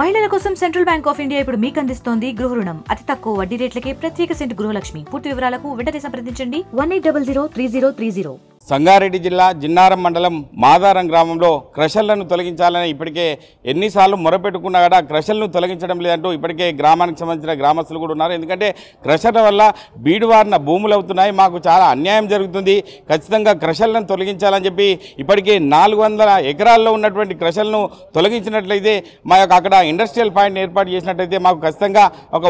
మహిళల కోసం central bank of India ఇప్పుడు మీకు అందిస్తోంది గృహ రుణం. అతి తక్కువ వడ్డీ రేట్లకే ప్రత్యేక సెంటు గృహలక్ష్మి. పూర్తి వివరాలకు వెంటనే సంప్రదించండి 18003030. సంగారెడ్డి జిల్లా జిన్నారం మండలం మాదారం గ్రామంలో క్రషర్లను తొలగించాలని ఇప్పటికే ఎన్నిసార్లు మొరపెట్టుకున్నా కూడా క్రషర్లను తొలగించడం లేదంటూ ఇప్పటికే గ్రామానికి సంబంధించిన గ్రామస్తులు కూడా ఉన్నారు. ఎందుకంటే క్రషర్ల వల్ల బీడువారిన భూములు అవుతున్నాయి, మాకు చాలా అన్యాయం జరుగుతుంది, ఖచ్చితంగా క్రషర్లను తొలగించాలని చెప్పి ఇప్పటికే 400 ఎకరాల్లో ఉన్నటువంటి క్రషర్లను తొలగించినట్లయితే మా యొక్క అక్కడ ఇండస్ట్రియల్ పాయింట్ ఏర్పాటు చేసినట్లయితే మాకు ఖచ్చితంగా ఒక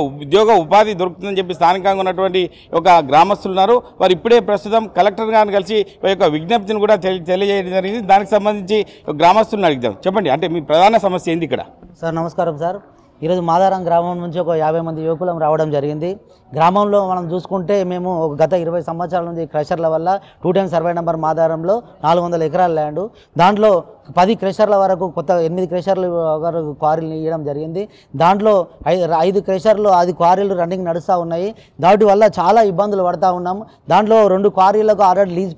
ఉపాధి దొరుకుతుందని చెప్పి స్థానికంగా ఉన్నటువంటి ఒక గ్రామస్తులు ఉన్నారు. వారు ఇప్పుడే ప్రస్తుతం కలెక్టర్ గారిని కలిసి యొక్క విజ్ఞప్తిని కూడా తెలియజేయడం జరిగింది. దానికి సంబంధించి గ్రామస్తులను అడుగుదాం. చెప్పండి, అంటే మీ ప్రధాన సమస్య ఏంది ఇక్కడ? సార్ నమస్కారం సార్. ఈరోజు మాదారం గ్రామం నుంచి ఒక 50 మంది యువకులం రావడం జరిగింది. గ్రామంలో మనం చూసుకుంటే మేము గత 20 సంవత్సరాల నుంచి క్రషర్ల వల్ల 210 సర్వే నెంబర్ మాదారంలో 400 ఎకరాల ల్యాండ్, దాంట్లో 10 క్రషర్ల వరకు కొత్త 8 క్రషర్లు వరకు క్వారీలు ఇవ్వడం జరిగింది. దాంట్లో 5 క్రషర్లు 10 క్వారీలు రన్నింగ్ నడుస్తూ ఉన్నాయి. దాటి వల్ల చాలా ఇబ్బందులు పడుతూ ఉన్నాం. దాంట్లో 2 క్వారీలకు ఆల్రెడీ లీజ్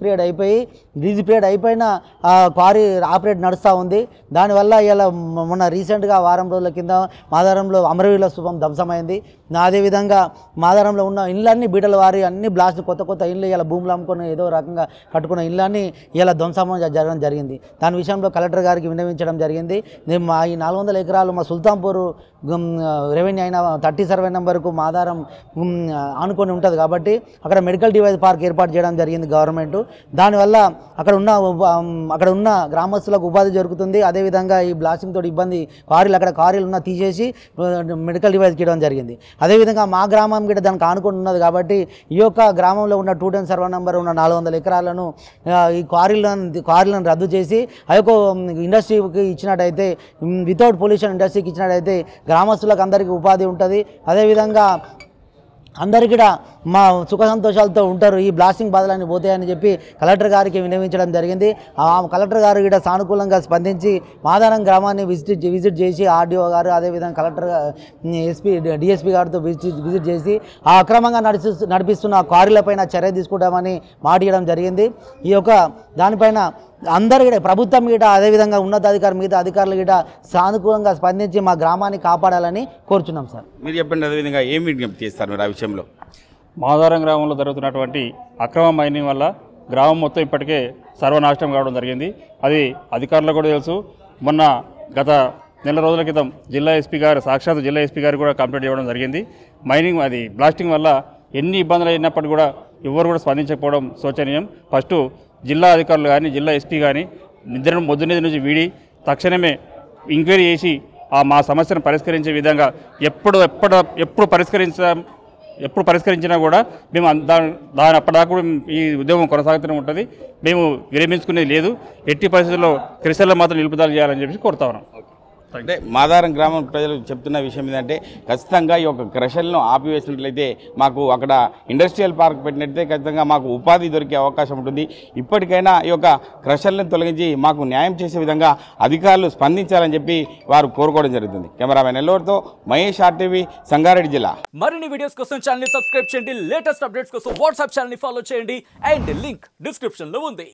పీరియడ్ అయిపోయిన క్వారీ ఆపరేట్ నడుస్తూ ఉంది. దానివల్ల ఇలా మొన్న రీసెంట్గా వారం రోజుల కింద మాదారంలో అమరవీరుల స్థూపం ధ్వంసమైంది. అదేవిధంగా మాదారంలో ఉన్న ఇళ్ళన్నీ బీటల వారి అన్ని బ్లాస్ట్ కొత్త ఇళ్ళు ఇలా భూములు అమ్ముకొని ఏదో రకంగా కట్టుకున్న ఇళ్ళన్నీ ఇలా ధ్వంసం జరగడం జరిగింది. దాని విషయంలో కలెక్టర్ గారికి విన్నవించడం జరిగింది. మేము మా ఈ 400 ఎకరాలు మా సుల్తాన్పూర్ రెవెన్యూ అయిన 30 సర్వే నెంబర్కు మాదారం ఆనుకొని ఉంటుంది కాబట్టి అక్కడ మెడికల్ డివైస్ పార్క్ ఏర్పాటు చేయడం జరిగింది గవర్నమెంట్. దానివల్ల అక్కడ ఉన్న గ్రామస్తులకు ఉపాధి జరుగుతుంది. అదేవిధంగా ఈ బ్లాస్టింగ్ తోటి ఇబ్బంది క్వారీలు ఉన్న తీసేసి మెడికల్ డివైస్ ఇవ్వడం జరిగింది. అదేవిధంగా మా గ్రామం గిట్ట దానికి ఆనుకొని ఉన్నది కాబట్టి ఈ యొక్క గ్రామంలో ఉన్న 210 సర్వే నెంబర్ ఉన్న 400 ఎకరాలను ఈ క్వారీలను రద్దు చేసి ఆ యొక్క ఇండస్ట్రీకి ఇచ్చినట్టయితే, వితౌట్ పొల్యూషన్ ఇండస్ట్రీకి ఇచ్చినట్టయితే గ్రామస్తులకు అందరికీ ఉపాధి ఉంటుంది. అదేవిధంగా అందరికీ మా సుఖ సంతోషాలతో ఉంటారు. ఈ బ్లాస్టింగ్ బాధలన్నీ పోతాయని చెప్పి కలెక్టర్ గారికి విన్నవించడం జరిగింది. ఆ కలెక్టర్ గారు కూడా సానుకూలంగా స్పందించి మాదారం గ్రామాన్ని విజిట్ చేసి ఆర్డీఓ గారు అదేవిధంగా కలెక్టర్ డిఎస్పీ గారితో విజిట్ చేసి ఆ అక్రమంగా నడిపిస్తున్న క్వారీలపైన చర్య తీసుకుంటామని మాటియడం జరిగింది. ఈ యొక్క దానిపైన అందరు కూడా ప్రభుత్వం గిట అదేవిధంగా ఉన్నతాధికారి మిగతా అధికారులు గిట సానుకూలంగా స్పందించి మా గ్రామాన్ని కాపాడాలని కోరుచున్నాం సార్. మీరు చెప్పండి, అదేవిధంగా ఏం విజ్ఞప్తి చేస్తారు మీరు ఆ విషయంలో? మాదారం గ్రామంలో జరుగుతున్నటువంటి అక్రమ మైనింగ్ వల్ల గ్రామం మొత్తం ఇప్పటికే సర్వనాశనం కావడం జరిగింది. అది అధికారులకు కూడా తెలుసు. మొన్న గత నెల రోజుల క్రితం సాక్షాత్ జిల్లా ఎస్పీ గారు కూడా కంప్లైంట్ ఇవ్వడం జరిగింది. మైనింగ్ బ్లాస్టింగ్ వల్ల ఎన్ని ఇబ్బందులు అయినప్పటికీ కూడా ఎవరు కూడా స్పందించకపోవడం శోచనీయం. ఫస్ట్ జిల్లా అధికారులు కానీ జిల్లా ఎస్పీ కానీ నిద్రను పొద్దున్నేది నుంచి వీడి తక్షణమే ఎంక్వైరీ చేసి మా సమస్యను పరిష్కరించే విధంగా ఎప్పుడు పరిష్కరించినా కూడా మేము దాని అప్పటిదాకా కూడా ఈ ఉద్యోగం కొనసాగుతూనే ఉంటుంది. మేము విరమించుకునేది లేదు. ఎట్టి పరిస్థితుల్లో క్రిస్టల్లో మాత్రం నిలుపుదల చేయాలని చెప్పి కోరుతా ఉన్నాం. అంటే మాదారం గ్రామం ప్రజలు చెప్తున్న విషయం ఏంటంటే ఖచ్చితంగా ఈ యొక్క క్రషర్లను ఆపివేసినట్లయితే మాకు అక్కడ ఇండస్ట్రియల్ పార్క్ పెట్టినట్లయితే ఖచ్చితంగా మాకు ఉపాధి దొరికే అవకాశం ఉంటుంది. ఇప్పటికైనా ఈ యొక్క క్రషర్లను తొలగించి మాకు న్యాయం చేసే విధంగా అధికారులు స్పందించాలని చెప్పి వారు కోరుకోవడం జరుగుతుంది. కెమెరామెన్ ఎల్లూరుతో మహేష్, RTV, సంగారెడ్డి జిల్లా. మరిన్ని వీడియోస్ కోసం ఛానల్ ని సబ్స్క్రైబ్ చేయండి. లేటెస్ట్ అప్డేట్స్ కోసం వాట్సాప్ ఛానల్ ని ఫాలో చేయండి. అండ్ లింక్ డిస్క్రిప్షన్ లో ఉంది.